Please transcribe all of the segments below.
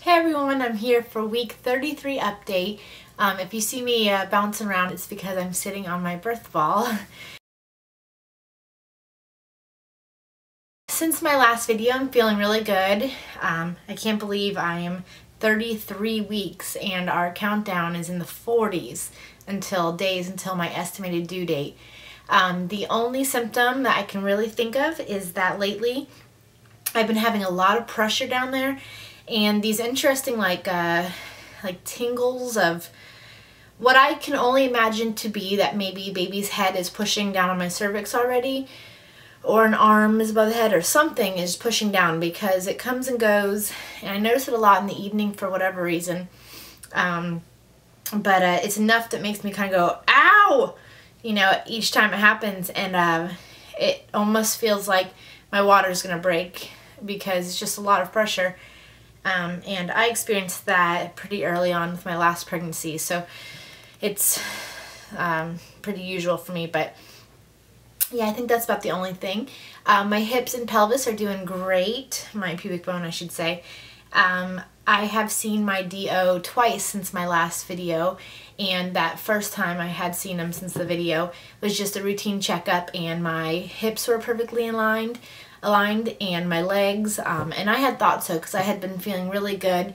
Hey everyone, I'm here for week 33 update. If you see me bouncing around, it's because I'm sitting on my birth ball. Since my last video, I'm feeling really good. I can't believe I am 33 weeks and our countdown is in the 40s until my estimated due date. The only symptom that I can really think of is that lately I've been having a lot of pressure down there and these interesting like tingles of what I can only imagine to be that maybe baby's head is pushing down on my cervix already, or an arm is above the head, or something is pushing down, because it comes and goes, and I notice it a lot in the evening for whatever reason. But it's enough that makes me kind of go, ow, you know, each time it happens, and it almost feels like my water's gonna break because it's just a lot of pressure. And I experienced that pretty early on with my last pregnancy, so it's pretty usual for me. But yeah, I think that's about the only thing. My hips and pelvis are doing great, my pubic bone I should say. I have seen my DO twice since my last video, and that first time I had seen him since the video was just a routine checkup, and my hips were perfectly aligned and my legs, and I had thought so because I had been feeling really good.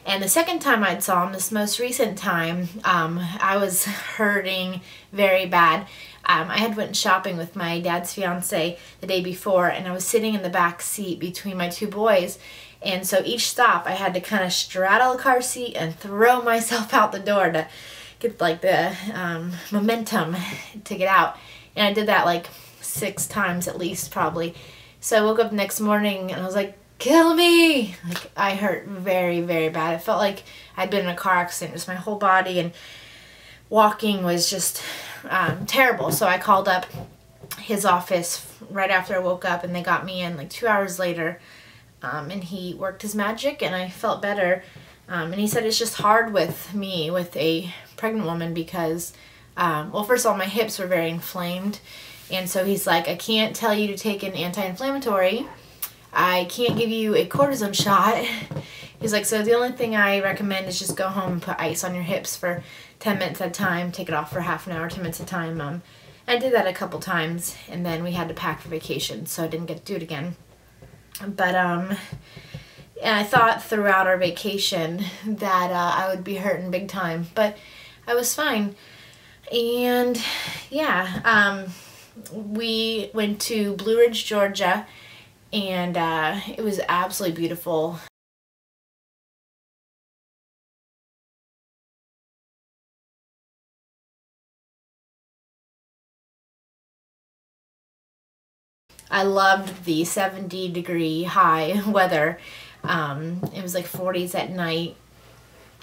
And the second time I saw him, this most recent time, I was hurting very bad. I had went shopping with my dad's fiance the day before, and I was sitting in the back seat between my two boys, and so each stop I had to kind of straddle the car seat and throw myself out the door to get like the momentum to get out. And I did that like 6 times at least probably. So I woke up the next morning and I was like, kill me! Like, I hurt very, very bad. It felt like I'd been in a car accident. Just my whole body, and walking was just terrible. So I called up his office right after I woke up, and they got me in like 2 hours later. And he worked his magic and I felt better. And he said it's just hard with me, with a pregnant woman, because, well, first of all, my hips were very inflamed. And so he's like, I can't tell you to take an anti-inflammatory. I can't give you a cortisone shot. He's like, so the only thing I recommend is just go home and put ice on your hips for 10 minutes at a time, take it off for half an hour, 10 minutes at a time. I did that a couple times, and then we had to pack for vacation, so I didn't get to do it again. But and I thought throughout our vacation that I would be hurting big time, but I was fine. And yeah, we went to Blue Ridge, Georgia, and it was absolutely beautiful. I loved the 70-degree high weather. It was like 40s at night,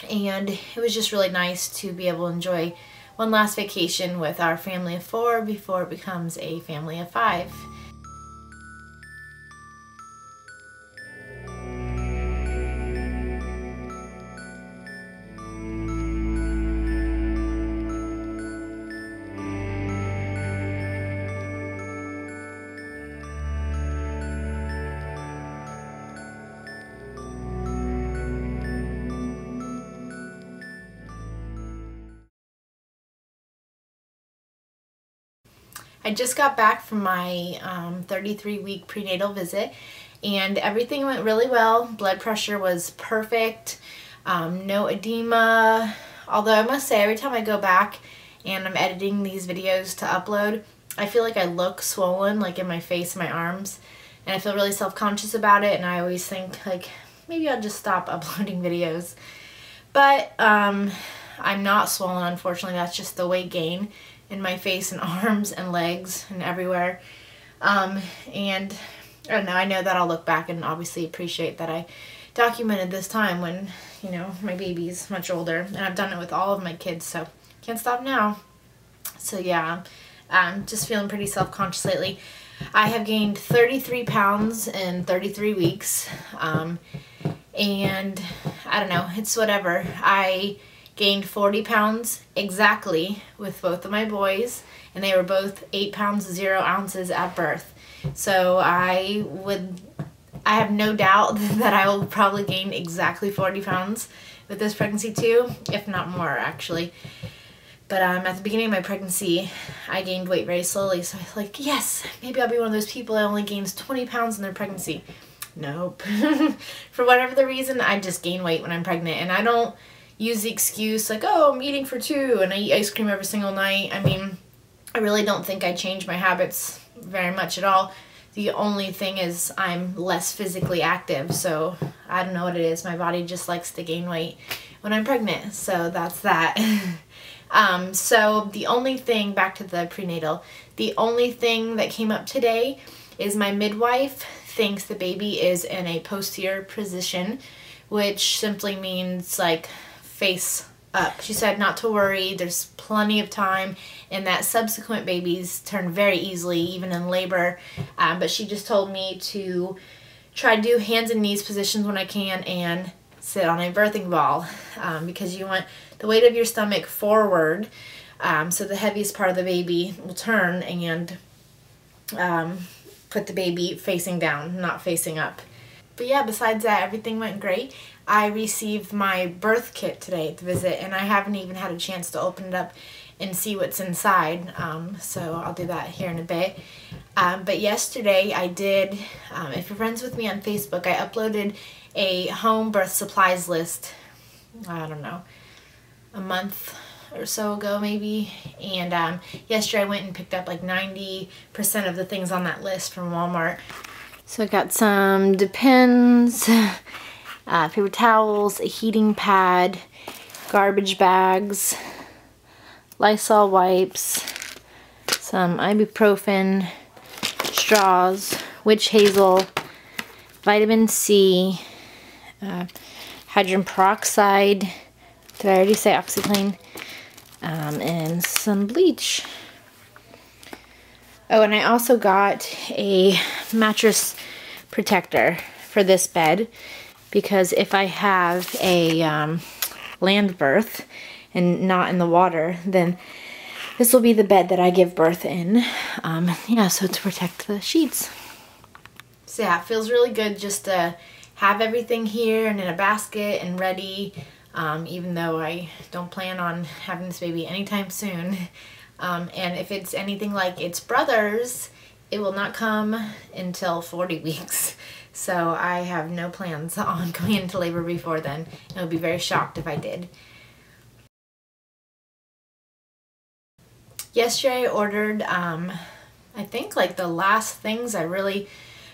and it was just really nice to be able to enjoy one last vacation with our family of 4 before it becomes a family of 5. I just got back from my 33-week prenatal visit, and everything went really well. Blood pressure was perfect, no edema, although I must say every time I go back and I'm editing these videos to upload, I feel like I look swollen, like in my face and my arms, and I feel really self-conscious about it, and I always think like maybe I'll just stop uploading videos. But I'm not swollen, unfortunately. That's just the weight gain in my face and arms and legs and everywhere. And I don't know, I know that I'll look back and obviously appreciate that I documented this time when, you know, my baby's much older, and I've done it with all of my kids, so can't stop now. So yeah, I'm just feeling pretty self-conscious lately. I have gained 33 pounds in 33 weeks, and I don't know, it's whatever. I gained 40 pounds exactly with both of my boys, and they were both 8 pounds 0 ounces at birth. So I would I have no doubt that I will probably gain exactly 40 pounds with this pregnancy too, if not more actually. But at the beginning of my pregnancy, I gained weight very slowly, so I was like, yes, maybe I'll be one of those people that only gains 20 pounds in their pregnancy. Nope. For whatever the reason, I just gain weight when I'm pregnant, and I don't use the excuse like, oh, I'm eating for 2 and I eat ice cream every single night. I mean, I really don't think I changed my habits very much at all. The only thing is I'm less physically active, so I don't know what it is. My body just likes to gain weight when I'm pregnant, so that's that. So the only thing, back to the prenatal, the only thing that came up today is my midwife thinks the baby is in a posterior position, which simply means like face up. She said not to worry, there's plenty of time, and that subsequent babies turn very easily, even in labor. But she just told me to try to do hands and knees positions when I can and sit on a birthing ball, because you want the weight of your stomach forward, so the heaviest part of the baby will turn and put the baby facing down, not facing up. But yeah, besides that, everything went great. I received my birth kit today at the visit, and I haven't even had a chance to open it up and see what's inside, so I'll do that here in a bit. But yesterday I did, if you're friends with me on Facebook, I uploaded a home birth supplies list, I don't know, a month or so ago maybe, and yesterday I went and picked up like 90% of the things on that list from Walmart. So I got some Depends, paper towels, a heating pad, garbage bags, Lysol wipes, some ibuprofen, straws, witch hazel, vitamin C, hydrogen peroxide, did I already say OxyClean, and some bleach. Oh, and I also got a mattress protector for this bed, because if I have a land birth and not in the water, then this will be the bed that I give birth in. Yeah, so to protect the sheets. So yeah, it feels really good just to have everything here and in a basket and ready, even though I don't plan on having this baby anytime soon. And if it's anything like its brother's, it will not come until 40 weeks. So I have no plans on going into labor before then. I would be very shocked if I did. Yesterday I ordered, I think like the last things I really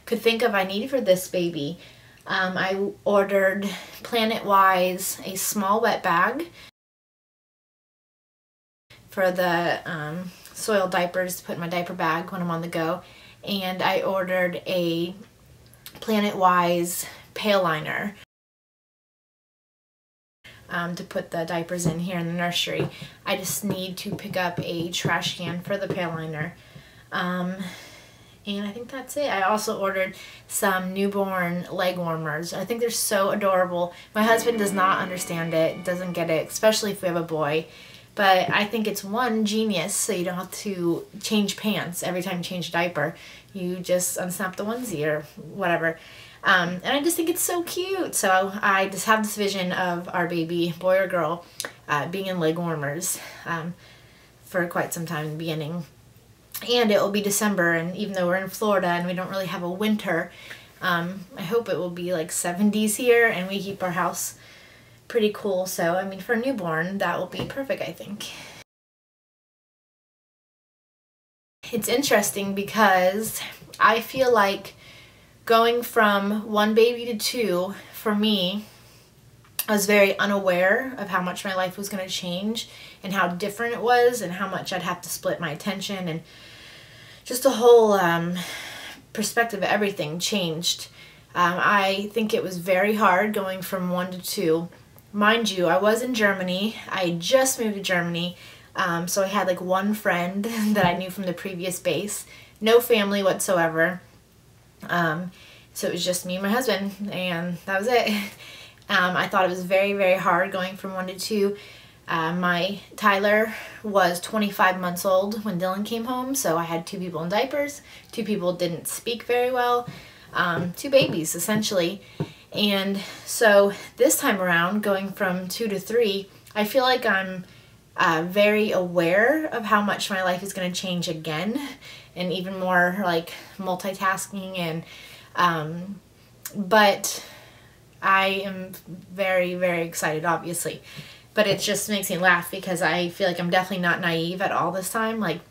could think of I needed for this baby. I ordered Planet-Wise a small wet bag for the soiled diapers to put in my diaper bag when I'm on the go, and I ordered a Planet-Wise pail liner to put the diapers in here in the nursery. I just need to pick up a trash can for the pail liner, and I think that's it. I also ordered some newborn leg warmers. I think they're so adorable. My husband does not understand it, doesn't get it, especially if we have a boy. But I think it's one, genius, so you don't have to change pants every time you change a diaper. You just unsnap the onesie or whatever. And I just think it's so cute. So I just have this vision of our baby, boy or girl, being in leg warmers for quite some time in the beginning. And it will be December, and even though we're in Florida and we don't really have a winter, I hope it will be like 70s here, and we keep our house pretty cool. So I mean, for a newborn that will be perfect, I think. It's interesting because I feel like going from one baby to two, for me, I was very unaware of how much my life was going to change and how different it was and how much I'd have to split my attention, and just the whole perspective of everything changed. I think it was very hard going from 1 to 2. Mind you, I was in Germany. I just moved to Germany, so I had like one friend that I knew from the previous base. No family whatsoever. So it was just me and my husband, and that was it. I thought it was very, very hard going from 1 to 2. My Tyler was 25 months old when Dylan came home, so I had 2 people in diapers. 2 people didn't speak very well. 2 babies essentially. And so this time around, going from 2 to 3, I feel like I'm very aware of how much my life is going to change again, and even more like multitasking, and but I am very, very excited, obviously. But it just makes me laugh because I feel like I'm definitely not naive at all this time. Like,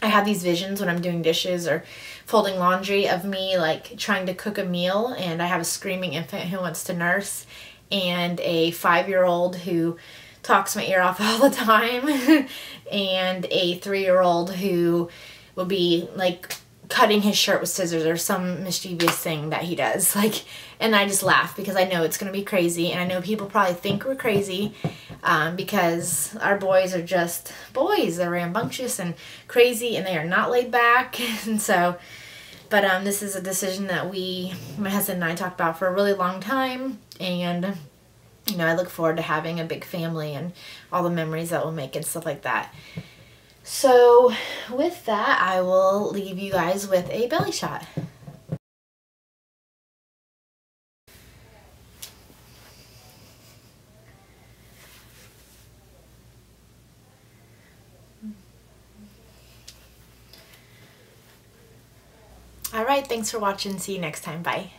I have these visions when I'm doing dishes or folding laundry of me like trying to cook a meal, and I have a screaming infant who wants to nurse and a 5-year-old who talks my ear off all the time and a 3-year-old who will be like cutting his shirt with scissors or some mischievous thing that he does. Like, and I just laugh because I know it's going to be crazy, and I know people probably think we're crazy because our boys are just boys. They're rambunctious and crazy, and they are not laid back. And so, but this is a decision that my husband and I talked about for a really long time, and you know, I look forward to having a big family and all the memories that we'll make and stuff like that. So with that, I will leave you guys with a belly shot. All right, thanks for watching. See you next time. Bye.